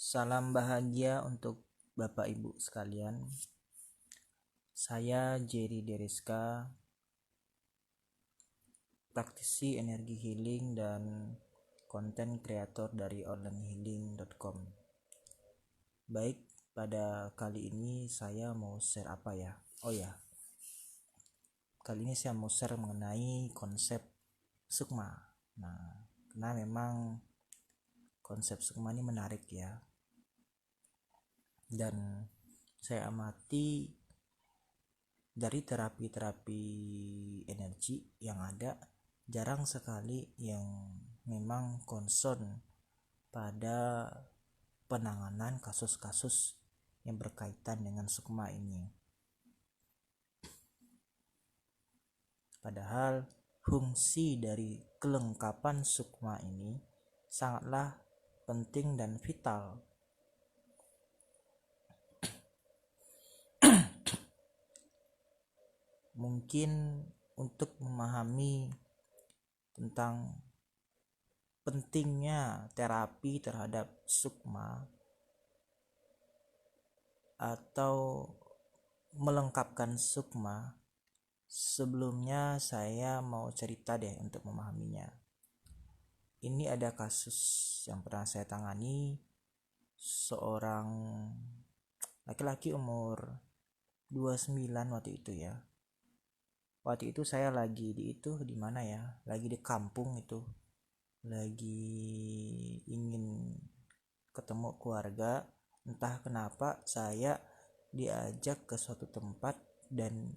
Salam bahagia untuk Bapak Ibu sekalian. Saya Jerry Deriska, praktisi energi healing dan konten kreator dari onlinehealing.com. Baik, pada kali ini saya mau share apa ya? Kali ini saya mau share mengenai konsep sukma. Nah, karena memang konsep sukma ini menarik ya. Dan saya amati dari terapi-terapi energi yang ada, jarang sekali yang memang concern pada penanganan kasus-kasus yang berkaitan dengan sukma ini. Padahal fungsi dari kelengkapan sukma ini sangatlah penting dan vital. Mungkin untuk memahami tentang pentingnya terapi terhadap sukma atau melengkapkan sukma, sebelumnya saya mau cerita deh untuk memahaminya. Ini ada kasus yang pernah saya tangani, seorang laki-laki umur 29 waktu itu ya. Waktu itu saya lagi di mana ya? Lagi di kampung itu. Lagi ingin ketemu keluarga, entah kenapa saya diajak ke suatu tempat dan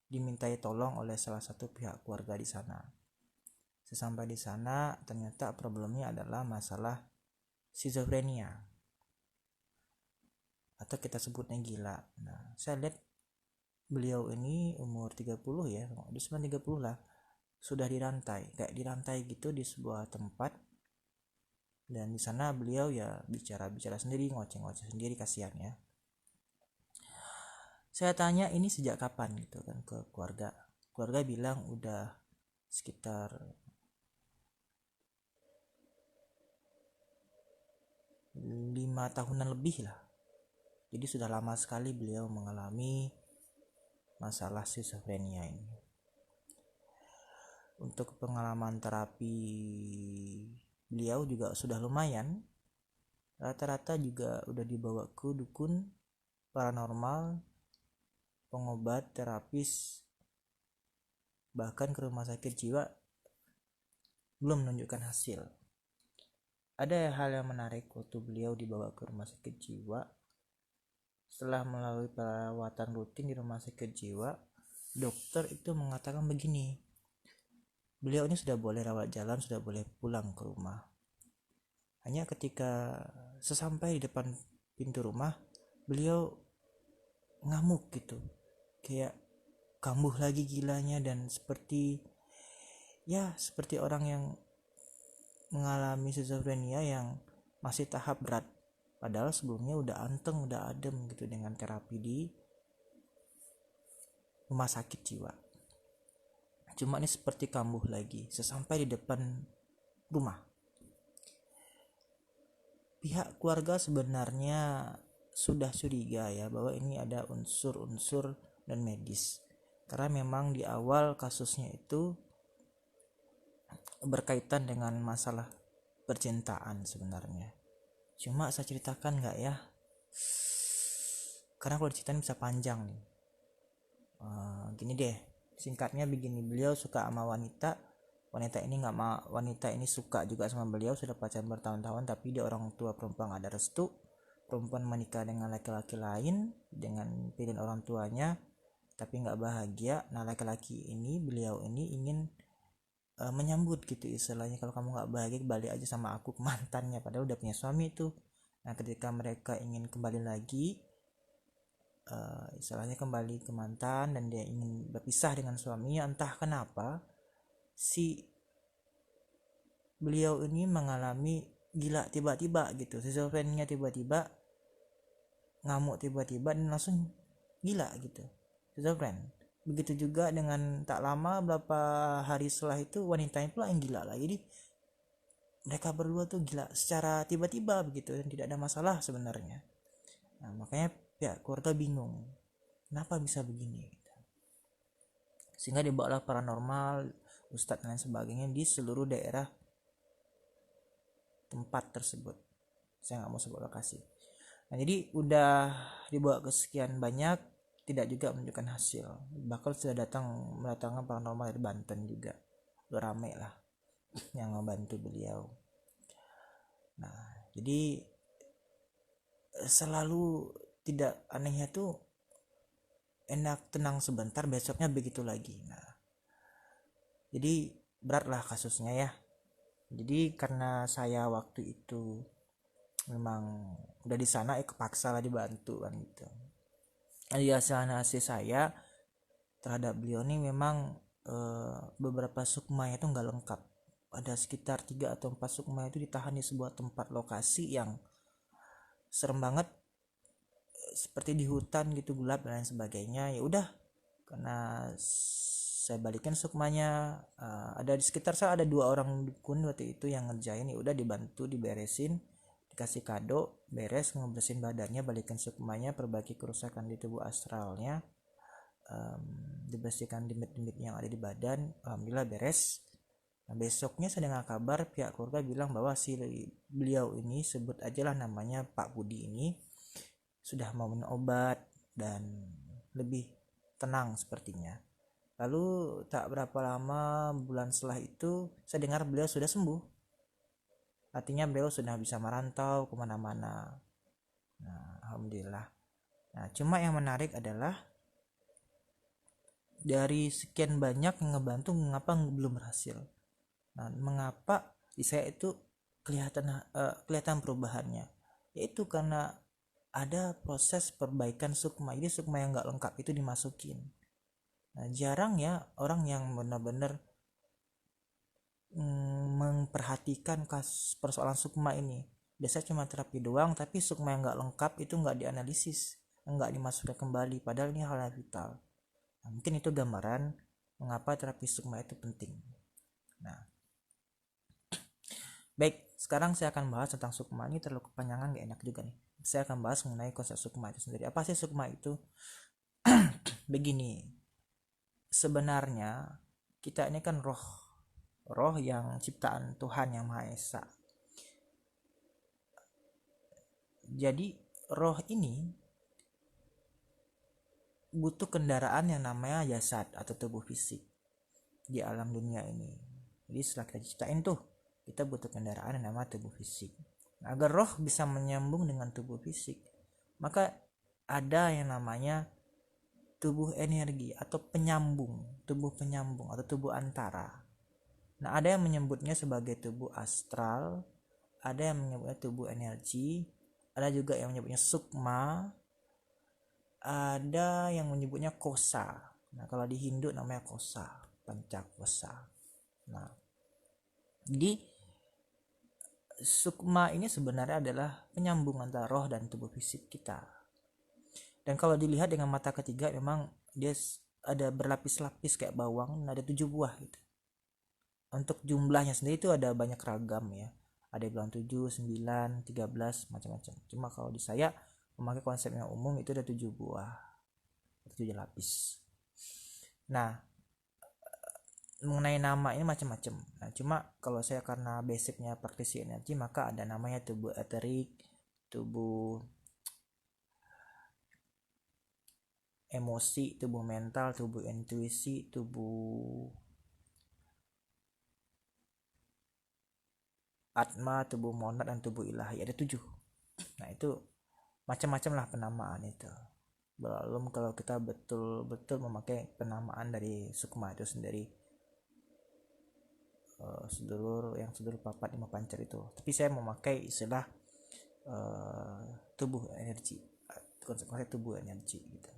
dimintai tolong oleh salah satu pihak keluarga di sana. Sesampai di sana ternyata problemnya adalah masalah skizofrenia atau kita sebutnya gila. Nah, saya lihat beliau ini umur 30 ya, udah 30 lah, sudah kayak dirantai gitu di sebuah tempat. Dan di sana beliau ya bicara sendiri, ngoceh sendiri, kasihan ya. Saya tanya ini sejak kapan gitu kan ke keluarga. Keluarga bilang udah sekitar 5 tahunan lebih lah. Jadi sudah lama sekali beliau mengalami masalah skizofrenia ini. Untuk pengalaman terapi beliau juga sudah lumayan. Rata-rata juga udah dibawa ke dukun paranormal, pengobat, terapis, bahkan ke rumah sakit jiwa, belum menunjukkan hasil. Ada hal yang menarik waktu beliau dibawa ke rumah sakit jiwa. Setelah melalui perawatan rutin di rumah sakit jiwa, dokter itu mengatakan begini, beliau ini sudah boleh rawat jalan, sudah boleh pulang ke rumah. Hanya ketika sesampai di depan pintu rumah, beliau ngamuk gitu, kayak kambuh lagi gilanya, dan seperti orang yang mengalami skizofrenia yang masih tahap berat. Padahal sebelumnya udah anteng, udah adem gitu dengan terapi di rumah sakit jiwa. Cuma ini seperti kambuh lagi sesampai di depan rumah. Pihak keluarga sebenarnya sudah curiga ya bahwa ini ada unsur-unsur dan medis. Karena memang di awal kasusnya itu berkaitan dengan masalah percintaan sebenarnya. Cuma saya ceritakan nggak ya? Karena kalau diceritain bisa panjang nih. Gini deh, singkatnya begini, beliau suka sama wanita ini suka juga sama beliau, sudah pacaran bertahun-tahun, tapi dia orang tua perempuan ada restu, perempuan menikah dengan laki-laki lain dengan pilihan orang tuanya, tapi nggak bahagia. Nah, beliau ini ingin menyambut gitu istilahnya, kalau kamu nggak bahagia balik aja sama aku ke mantannya, padahal udah punya suami itu. Nah, ketika mereka ingin kembali lagi, istilahnya kembali ke mantan, dan dia ingin berpisah dengan suaminya, entah kenapa si beliau ini mengalami gila tiba-tiba gitu, skizofrenia tiba-tiba, ngamuk tiba-tiba, dan langsung gila gitu, skizofren. Begitu juga dengan tak lama, beberapa hari setelah itu wanitanya pula yang gila lagi. Jadi mereka berdua tuh gila secara tiba-tiba begitu dan tidak ada masalah sebenarnya. Nah, makanya pihak keluarga bingung kenapa bisa begini, sehingga dibawalah paranormal, ustadz dan lain sebagainya di seluruh daerah tempat tersebut. Saya nggak mau sebut lokasi. Nah, jadi udah dibawa ke sekian banyak, tidak juga menunjukkan hasil. Bahkan sudah mendatangkan paranormal dari Banten juga, udah rame lah yang membantu beliau. Nah, jadi selalu tidak anehnya tuh enak tenang sebentar, besoknya begitu lagi. Nah, jadi beratlah kasusnya ya. Jadi karena saya waktu itu memang udah di sana, kepaksa lah dibantu kan gitu. Hasil saya terhadap beliau ini memang beberapa sukma itu nggak lengkap. Ada sekitar 3 atau 4 sukma itu ditahan di sebuah tempat lokasi yang serem banget, seperti di hutan gitu, gelap dan lain sebagainya. Ya udah, karena saya balikin sukmanya, ada di sekitar saya ada 2 orang dukun waktu itu yang ngerjain. Ya udah, dibantu, diberesin, dikasih kado, beres, ngebersihin badannya, balikin sukmanya, perbaiki kerusakan di tubuh astralnya, dibersihkan dimit-dimit yang ada di badan. Alhamdulillah beres. Nah, besoknya saya dengar kabar pihak keluarga bilang bahwa si beliau ini, sebut aja lah namanya Pak Budi ini, sudah mau minum obat dan lebih tenang sepertinya. Lalu tak berapa lama, bulan setelah itu, saya dengar beliau sudah sembuh. Artinya beliau sudah bisa merantau kemana-mana. Nah, alhamdulillah. Nah, cuma yang menarik adalah dari sekian banyak yang ngebantu, mengapa belum berhasil? Nah, mengapa di saya itu kelihatan perubahannya? Yaitu karena ada proses perbaikan sukma. Jadi sukma yang nggak lengkap itu dimasukin. Nah, jarang ya orang yang benar-benar memperhatikan persoalan sukma ini. Biasanya cuma terapi doang, tapi sukma yang nggak lengkap itu nggak dianalisis, nggak dimasukkan kembali, padahal ini hal yang vital. Nah, mungkin itu gambaran mengapa terapi sukma itu penting. Nah, baik, sekarang saya akan bahas tentang sukma. Ini terlalu kepanjangan, gak enak juga nih. Saya akan bahas mengenai konsep sukma itu sendiri. Apa sih sukma itu? Begini, sebenarnya kita ini kan roh yang ciptaan Tuhan Yang Maha Esa. Jadi roh ini butuh kendaraan yang namanya jasad atau tubuh fisik di alam dunia ini. Jadi setelah kita ciptain tuh, kita butuh kendaraan yang namanya tubuh fisik. Nah, agar roh bisa menyambung dengan tubuh fisik, maka ada yang namanya tubuh energi atau tubuh penyambung atau tubuh antara. Nah, ada yang menyebutnya sebagai tubuh astral, ada yang menyebutnya tubuh energi, ada juga yang menyebutnya sukma, ada yang menyebutnya kosa. Nah, kalau di Hindu namanya kosa, pancakosa. Nah, jadi sukma ini sebenarnya adalah penyambung antara roh dan tubuh fisik kita. Dan kalau dilihat dengan mata ketiga, memang dia ada berlapis-lapis kayak bawang, ada 7 buah gitu. Untuk jumlahnya sendiri itu ada banyak ragam ya. Ada yang bilang 7, 9, 13, macam-macam. Cuma kalau di saya memakai konsep yang umum itu ada 7 buah, 7 lapis. Nah, mengenai nama ini macam-macam. Nah, cuma kalau saya karena basicnya praktisi energi, maka ada namanya tubuh eterik, tubuh emosi, tubuh mental, tubuh intuisi, tubuh atma, tubuh monad, dan tubuh ilahi. Ada 7. Nah, itu macam-macam lah penamaan itu. Belum kalau kita betul-betul memakai penamaan dari sukma itu sendiri, sedulur papat lima pancar itu. Tapi saya memakai istilah tubuh energi, konsep tubuh energi gitu.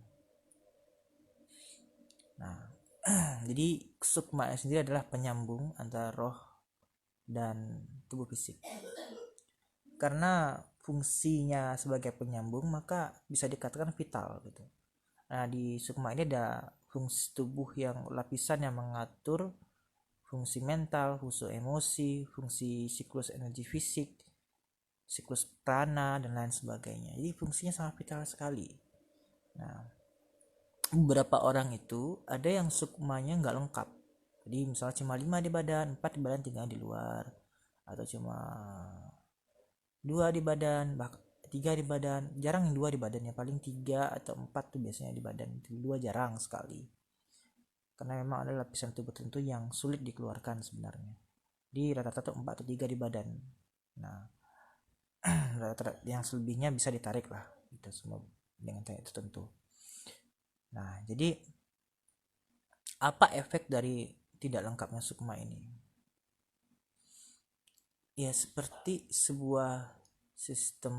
Nah, jadi sukma sendiri adalah penyambung antara roh dan tubuh fisik. Karena fungsinya sebagai penyambung, maka bisa dikatakan vital gitu. Nah, di sukma ini ada fungsi tubuh yang lapisan yang mengatur fungsi mental, fungsi emosi, fungsi siklus energi fisik, siklus prana, dan lain sebagainya. Jadi fungsinya sangat vital sekali. Nah, beberapa orang itu ada yang sukmanya nggak lengkap. Jadi misalnya cuma 5 di badan, 4 di badan, 3 di luar, atau cuma 2 di badan, bahkan 3 di badan. Jarang yang 2 di badan, ya paling 3 atau 4 tuh biasanya di badan. 2 jarang sekali. Karena memang ada lapisan tubuh tertentu yang sulit dikeluarkan sebenarnya. Di rata-rata 4 atau 3 di badan. Nah, yang selebihnya bisa ditarik lah, itu semua dengan teknik tertentu. Nah, jadi apa efek dari tidak lengkapnya sukma ini? Ya seperti sebuah sistem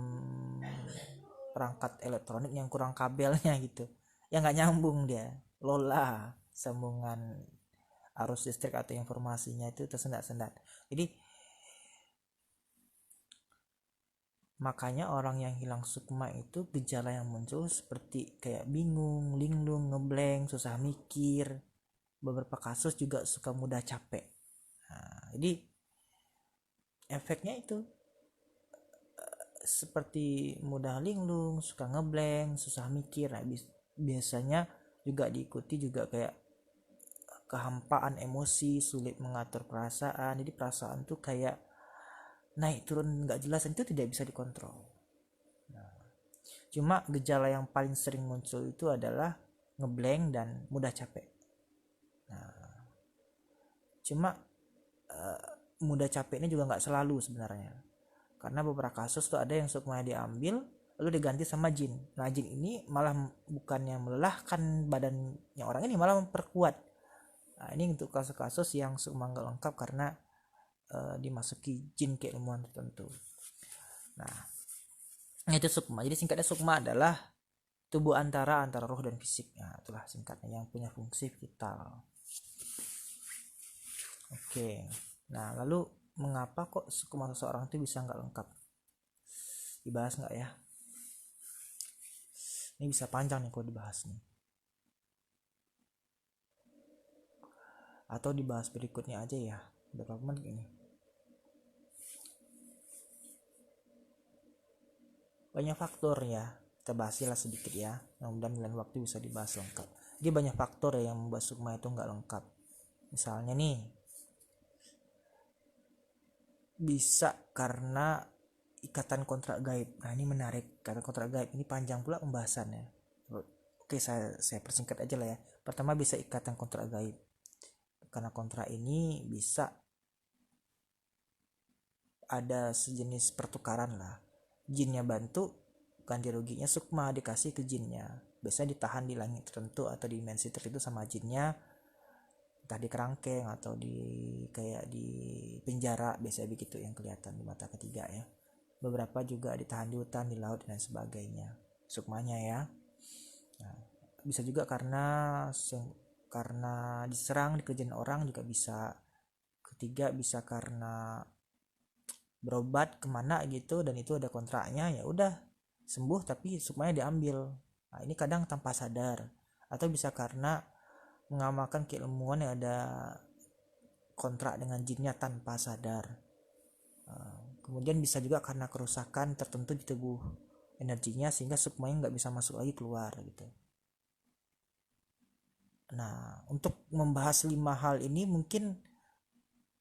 perangkat elektronik yang kurang kabelnya gitu, yang nggak nyambung dia, lola sambungan arus listrik atau informasinya itu tersendat-sendat. Jadi makanya orang yang hilang sukma itu gejala yang muncul seperti kayak bingung, linglung, ngeblank, susah mikir. Beberapa kasus juga suka mudah capek. Nah, jadi efeknya itu seperti mudah linglung, suka ngeblank, susah mikir. Nah, biasanya juga diikuti juga kayak kehampaan emosi, sulit mengatur perasaan. Jadi perasaan tuh kayak naik turun nggak jelas, itu tidak bisa dikontrol. Nah, cuma gejala yang paling sering muncul itu adalah ngeblank dan mudah capek. Nah, cuma mudah capek ini juga nggak selalu sebenarnya, karena beberapa kasus tuh ada yang sukmanya diambil lalu diganti sama jin. Nah, jin ini malah bukannya melelahkan badannya orang ini, malah memperkuat. Nah, ini untuk kasus-kasus yang sukma nggak lengkap karena dimasuki jin keilmuan tertentu. Nah, itu sukma. Jadi singkatnya sukma adalah tubuh antara roh dan fisik. Nah, itulah singkatnya yang punya fungsi vital. Oke. Nah, lalu mengapa kok sukma seseorang itu bisa nggak lengkap? Dibahas nggak ya? Ini bisa panjang nih kalau dibahas nih. Atau dibahas berikutnya aja ya. Berapa menit ini? Banyak faktor ya. Kita bahaslah sedikit ya. Mudah-mudahan lain waktu bisa dibahas lengkap. Jadi banyak faktor ya yang membuat sukma itu nggak lengkap. Misalnya nih, bisa karena ikatan kontrak gaib. Nah, ini menarik. Ikatan kontrak gaib ini panjang pula pembahasannya. Oke, saya persingkat aja lah ya. Pertama, bisa ikatan kontrak gaib. Karena kontrak ini bisa ada sejenis pertukaran lah. Jinnya bantu, ganti ruginya sukma dikasih ke jinnya. Biasanya ditahan di langit tertentu atau di dimensi tertentu sama jinnya, entah di kerangkeng atau di kayak di penjara, biasanya begitu yang kelihatan di mata ketiga ya. Beberapa juga ditahan di hutan, di laut dan sebagainya sukmanya ya. Nah, bisa juga karena diserang, dikejain orang juga bisa. Ketiga, bisa karena berobat kemana gitu dan itu ada kontraknya, ya udah sembuh tapi sukmanya diambil. Nah, ini kadang tanpa sadar. Atau bisa karena mengamalkan keilmuan yang ada kontrak dengan jinnya tanpa sadar. Kemudian bisa juga karena kerusakan tertentu di tubuh energinya sehingga sukmanya nggak bisa masuk lagi keluar gitu. Nah, untuk membahas 5 hal ini mungkin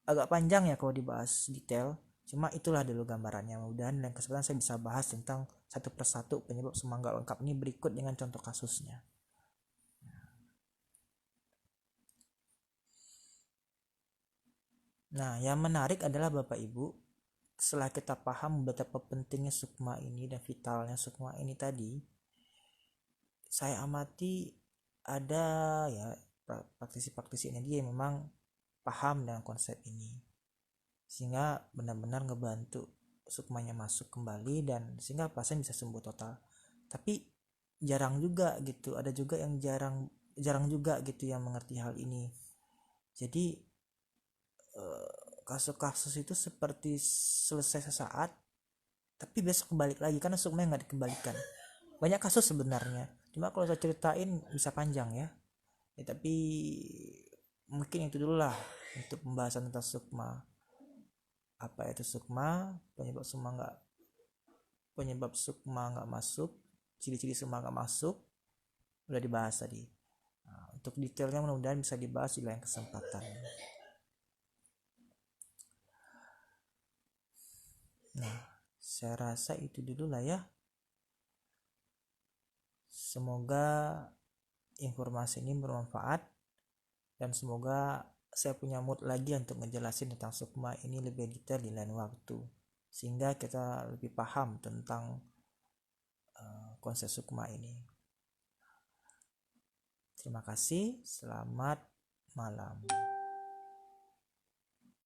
agak panjang ya kalau dibahas detail. Cuma itulah dulu gambarannya. Mudah-mudahan dan kesempatan saya bisa bahas tentang satu persatu penyebab sukma nggak lengkap ini berikut dengan contoh kasusnya. Nah, yang menarik adalah Bapak Ibu, setelah kita paham betapa pentingnya sukma ini dan vitalnya sukma ini tadi, saya amati ada ya praktisi-praktisi energi yang memang paham dengan konsep ini, sehingga benar-benar ngebantu sukmanya masuk kembali dan sehingga pasien bisa sembuh total. Tapi jarang juga gitu, ada juga yang jarang juga gitu yang mengerti hal ini. Jadi kasus-kasus itu seperti selesai sesaat tapi besok kembali lagi karena sukmanya nggak dikembalikan. Banyak kasus sebenarnya, cuma kalau saya ceritain bisa panjang ya, tapi mungkin itu dulu lah untuk pembahasan tentang sukma. Apa itu sukma, penyebab sukma nggak masuk, ciri-ciri sukma nggak masuk, udah dibahas tadi. Nah, untuk detailnya mudah-mudahan bisa dibahas di lain kesempatan. Nah, saya rasa itu dulu lah ya. Semoga informasi ini bermanfaat dan semoga saya punya mood lagi untuk ngejelasin tentang sukma ini lebih detail di lain waktu, sehingga kita lebih paham tentang konsep sukma ini. Terima kasih, selamat malam.